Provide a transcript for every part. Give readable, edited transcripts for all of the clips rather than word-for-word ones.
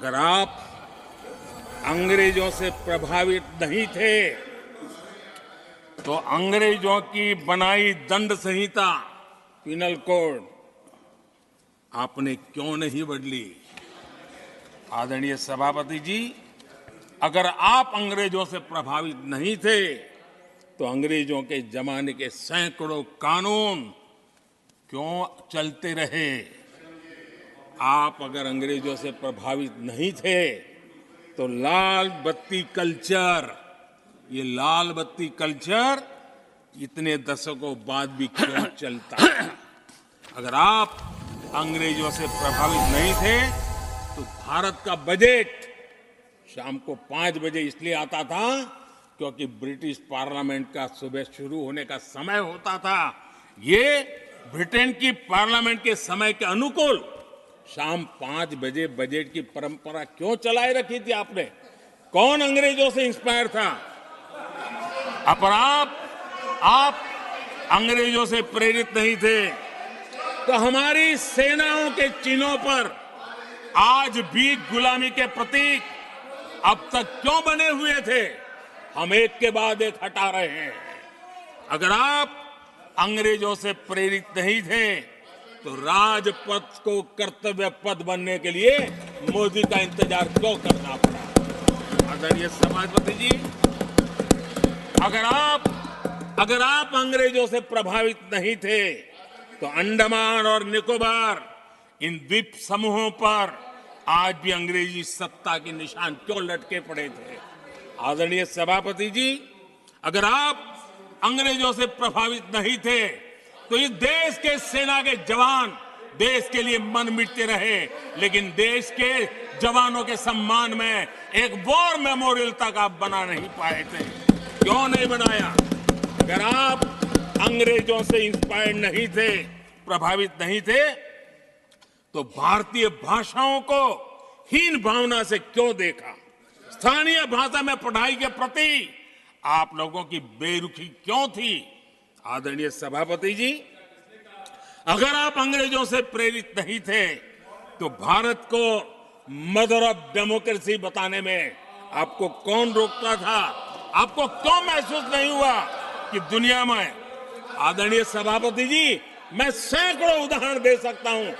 अगर आप अंग्रेजों से प्रभावित नहीं थे तो अंग्रेजों की बनाई दंड संहिता पिनल कोड आपने क्यों नहीं बदली? आदरणीय सभापति जी, अगर आप अंग्रेजों से प्रभावित नहीं थे तो अंग्रेजों के जमाने के सैकड़ों कानून क्यों चलते रहे? आप अगर अंग्रेजों से प्रभावित नहीं थे तो लाल बत्ती कल्चर, ये लाल बत्ती कल्चर इतने दशकों बाद भी क्यों चलता है? अगर आप अंग्रेजों से प्रभावित नहीं थे तो भारत का बजट शाम को 5 बजे इसलिए आता था क्योंकि ब्रिटिश पार्लियामेंट का सुबह शुरू होने का समय होता था। ये ब्रिटेन की पार्लियामेंट के समय के अनुकूल शाम 5 बजे बजट की परंपरा क्यों चलाए रखी थी आपने? कौन अंग्रेजों से इंस्पायर था? पर आप अंग्रेजों से प्रेरित नहीं थे तो हमारी सेनाओं के चिन्हों पर आज भी गुलामी के प्रतीक अब तक क्यों बने हुए थे? हम एक के बाद एक हटा रहे हैं। अगर आप अंग्रेजों से प्रेरित नहीं थे तो राजपथ को कर्तव्य पथ बनने के लिए मोदी का इंतजार क्यों करना पड़ा? आदरणीय सभापति जी, अगर आप अंग्रेजों से प्रभावित नहीं थे तो अंडमान और निकोबार इन द्वीप समूहों पर आज भी अंग्रेजी सत्ता के निशान क्यों लटके पड़े थे? आदरणीय सभापति जी, अगर आप अंग्रेजों से प्रभावित नहीं थे तो इस देश के सेना के जवान देश के लिए मन मिटते रहे, लेकिन देश के जवानों के सम्मान में एक वॉर मेमोरियल तक आप बना नहीं पाए थे। क्यों नहीं बनाया? अगर आप अंग्रेजों से इंस्पायर्ड नहीं थे, प्रभावित नहीं थे, तो भारतीय भाषाओं को हीन भावना से क्यों देखा? स्थानीय भाषा में पढ़ाई के प्रति आप लोगों की बेरुखी क्यों थी? आदरणीय सभापति जी, अगर आप अंग्रेजों से प्रेरित नहीं थे तो भारत को मदर ऑफ डेमोक्रेसी बताने में आपको कौन रोकता था? आपको क्यों महसूस नहीं हुआ कि दुनिया में? आदरणीय सभापति जी, मैं सैकड़ों उदाहरण दे सकता हूं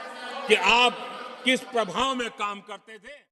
कि आप किस प्रभाव में काम करते थे।